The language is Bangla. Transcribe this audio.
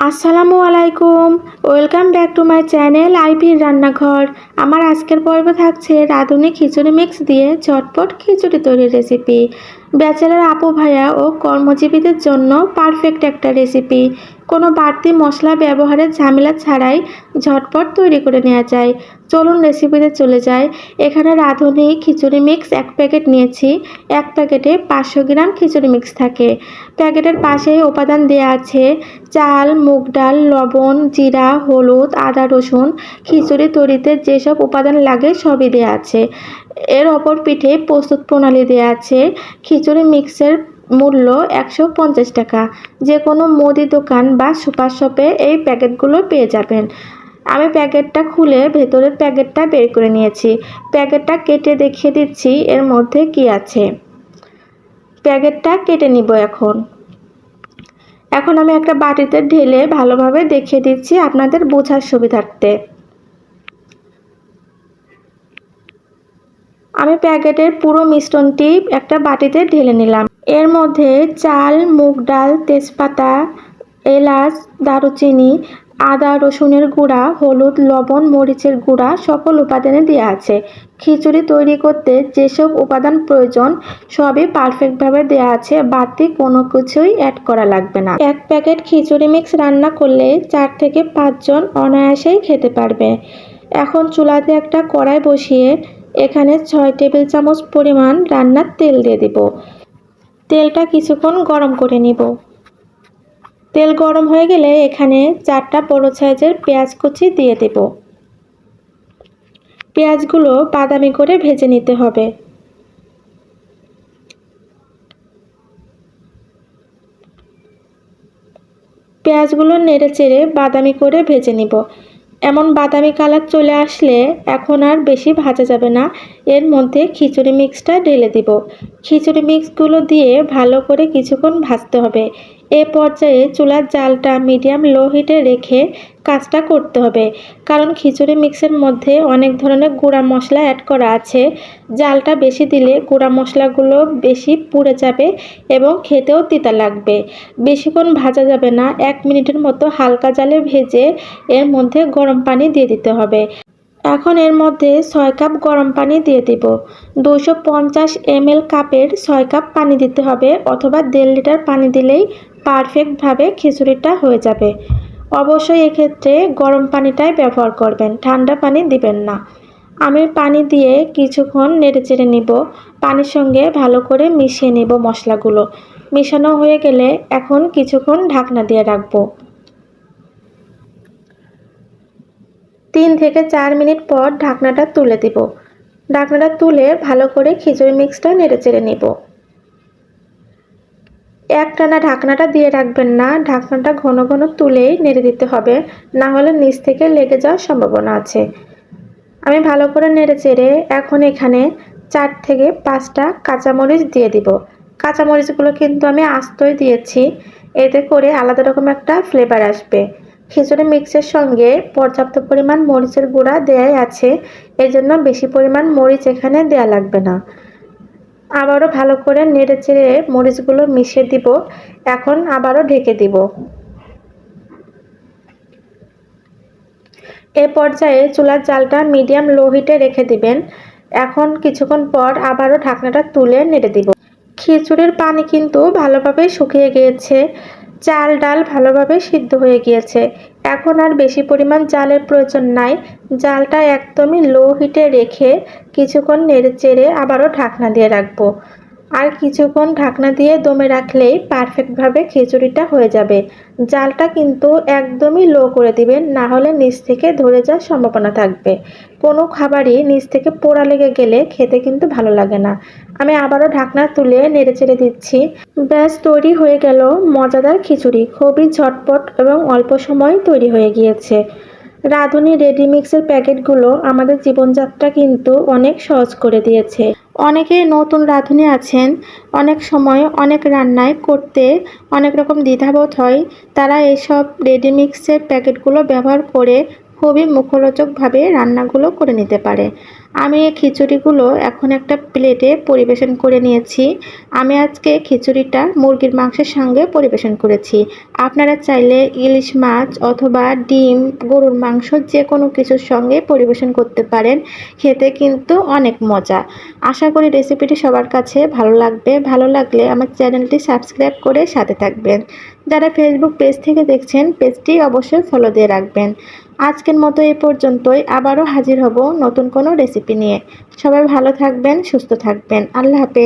আসসালামু আলাইকুম। Welcome back to my channel আইপির রান্নাঘর। আমার আজকের পর্বে থাকছে রাঁধুনি খিচুড়ি মিক্স দিয়ে ঝটপট খিচুড়ি তৈরির রেসিপি। ব্যাচেলার আপু ভাইয়া ও কর্মজীবীদের জন্য পারফেক্ট একটা রেসিপি। কোনো বাড়তি মশলা ব্যবহারের ঝামেলা ছাড়াই ঝটপট তৈরি করে নেওয়া যায়। চলুন রেসিপিতে চলে যাই। এখানে রাঁধুনি খিচুড়ি মিক্স 1 প্যাকেট নিয়েছি। 1 প্যাকেটে 500 গ্রাম খিচুড়ি মিক্স থাকে। প্যাকেটের পাশেই উপাদান দেওয়া আছে চাল, মুগ ডাল, লবণ, জিরা, হলুদ, আদা, রসুন। খিচুড়ি তৈরিতে যেসব উপাদান লাগে সবই দেওয়া আছে। এর অপর পিঠে প্রস্তুত প্রণালী দেওয়া আছে। খিচুড়ি মিক্সের মূল্য 150 টাকা। যে কোনো মুদি দোকান বা সুপার শপে এই প্যাকেটগুলো পেয়ে যাবেন। আমি প্যাকেটটা খুলে ভেতরের প্যাকেটটা বের করে নিয়েছি। প্যাকেটটা কেটে দেখিয়ে দিচ্ছি এর মধ্যে কি আছে। প্যাকেটটা কেটে নিব এখন আমি একটা বাটিতে ঢেলে ভালোভাবে দেখিয়ে দিচ্ছি আপনাদের বোঝার সুবিধার্থে। আমি প্যাকেটের পুরো মিশ্রণটি একটা বাটিতে ঢেলে নিলাম। এর মধ্যে চাল, মুগ ডাল, তেজপাতা, এলাচ, দারুচিনি, আদা রসুনের গুঁড়া, হলুদ, লবণ, মরিচের গুঁড়া সকল উপাদানে দেওয়া আছে। খিচুড়ি তৈরি করতে যেসব উপাদান প্রয়োজন সবই পারফেক্টভাবে দেওয়া আছে, বাড়তি কোনো কিছুই অ্যাড করা লাগবে না। 1 প্যাকেট খিচুড়ি মিক্স রান্না করলে 4 থেকে 5 জন অনায়াসেই খেতে পারবে। এখন চুলাতে একটা কড়াই বসিয়ে এখানে 6 টেবিল চামচ পরিমাণ রান্নার তেল দিয়ে দিব। তেলটা কিছুক্ষণ গরম করে নিব। তেল গরম হয়ে গেলে এখানে 4টা বড় সাইজের পেঁয়াজ কুচি দিয়ে দেব। পেঁয়াজগুলো বাদামি করে ভেজে নিতে হবে। পেঁয়াজগুলো নেড়েচেড়ে বাদামি করে ভেজে নিব। এমন বাদামি কালার চলে আসলে এখন আর বেশি ভাজা যাবে না। এর মধ্যে খিচুড়ি মিক্সটা ঢেলে দিব। খিচুড়ি মিক্সগুলো দিয়ে ভালো করে কিছুক্ষণ ভাজতে হবে। এ পর্যায়ে চুলার জালটা মিডিয়াম লো হিটে রেখে কাজটা করতে হবে, কারণ খিচুড়ি মিক্সের মধ্যে অনেক ধরনের গুঁড়া মশলা অ্যাড করা আছে। জালটা বেশি দিলে গুঁড়া মশলাগুলো বেশি পুড়ে যাবে এবং খেতেও তিতা লাগবে। বেশিক্ষণ ভাজা যাবে না। 1 মিনিটের মতো হালকা জালে ভেজে এর মধ্যে গরম পানি দিয়ে দিতে হবে। এখন এর মধ্যে 6 কাপ গরম পানি দিয়ে দিব। 250 ml কাপের 6 কাপ পানি দিতে হবে, অথবা 1.5 লিটার পানি দিলেই পারফেক্টভাবে খিচুড়িটা হয়ে যাবে। অবশ্যই এক্ষেত্রে গরম পানিটাই ব্যবহার করবেন, ঠান্ডা পানি দিবেন না। আমি পানি দিয়ে কিছুক্ষণ নেড়েচেড়ে নিব। পানির সঙ্গে ভালো করে মিশিয়ে নেব মশলাগুলো। মেশানো হয়ে গেলে এখন কিছুক্ষণ ঢাকনা দিয়ে রাখবো। 3 থেকে 4 মিনিট পর ঢাকনাটা তুলে দিব। ঢাকনাটা তুলে ভালো করে খিচুড়ি মিক্সটা নেড়েচেড়ে নিব। একটানা ঢাকনাটা দিয়ে রাখবেন না, ঢাকনাটা ঘন ঘন তুলেই নেড়ে দিতে হবে, না হলে নিচ থেকে লেগে যাওয়ার সম্ভাবনা আছে। আমি ভালো করে নেড়েচেড়ে এখন এখানে 4 থেকে 5টা কাঁচামরিচ দিয়ে দিব। কাঁচামরিচগুলো কিন্তু আমি আস্তই দিয়েছি, এতে করে আলাদা রকম একটা ফ্লেভার আসবে। খিচুড়ি মিক্সের সঙ্গে পর্যাপ্ত পরিমাণ মরিচের গুঁড়া দেয়াই আছে, এজন্য বেশি পরিমাণ মরিচ এখানে দেয়া লাগবে না। আবারও ভালো করে নেড়েচেড়ে মরিচগুলো মিশিয়ে দিব। এখন আবারও ঢেকে দিব। এ পর্যায়ে চুলার জালটা মিডিয়াম লো হিটে রেখে দিবেন। এখন কিছুক্ষণ পর আবারও ঢাকনাটা তুলে নেড়ে দিব। খিচুড়ির পানি কিন্তু ভালোভাবে শুকিয়ে গিয়েছে, চাল ডাল ভালোভাবে সিদ্ধ হয়ে গিয়েছে। এখন আর বেশি পরিমাণ জালের প্রয়োজন নাই। জালটা একদমই লো হিটে রেখে কিছুক্ষণ নেড়েচেড়ে আবারও ঢাকনা দিয়ে রাখবো। আর কিছুক্ষণ ঢাকনা দিয়ে দমে রাখলেই পারফেক্টভাবে খিচুড়িটা হয়ে যাবে। জালটা কিন্তু একদমই লো করে দিবেন, না হলে নিচ থেকে ধরে যাওয়ার সম্ভাবনা থাকবে। কোনো খাবারই নিচ থেকে পোড়া লেগে গেলে খেতে কিন্তু ভালো লাগে না। আমি আবারও ঢাকনা তুলে নেড়েচেড়ে দিচ্ছি। ব্যাস তৈরি হয়ে গেল মজাদার খিচুড়ি। খুবই ঝটপট এবং অল্প সময়ে তৈরি হয়ে গিয়েছে। রাঁধুনি রেডি মিক্সের প্যাকেটগুলো আমাদের জীবনযাত্রা কিন্তু অনেক সহজ করে দিয়েছে। অনেকেই নতুন রাঁধুনি আছেন, অনেক সময় অনেক রান্নায় করতে অনেক রকম দ্বিধাবোধ হয়, তারা এসব রেডি মিক্সের প্যাকেটগুলো ব্যবহার করে খুবই মুখরোচকভাবে রান্নাগুলো করে নিতে পারে। আমি এই খিচুড়িগুলো এখন একটা প্লেটে পরিবেশন করে নিয়েছি। আমি আজকে খিচুড়িটা মুরগির মাংসের সঙ্গে পরিবেশন করেছি। আপনারা চাইলে ইলিশ মাছ অথবা ডিম, গরুর মাংস যে কোনো কিছুর সঙ্গে পরিবেশন করতে পারেন। খেতে কিন্তু অনেক মজা। আশা করি রেসিপিটি সবার কাছে ভালো লাগবে। ভালো লাগলে আমার চ্যানেলটি সাবস্ক্রাইব করে সাথে থাকবেন। যারা ফেসবুক পেজ থেকে দেখছেন পেজটি অবশ্যই ফলো দিয়ে রাখবেন। আজকের মতো এ পর্যন্তই। আবারও হাজির হব নতুন কোনো রেসিপি নিয়ে। সবাই ভালো থাকবেন, সুস্থ থাকবেন। আল্লাহ হাফেজ।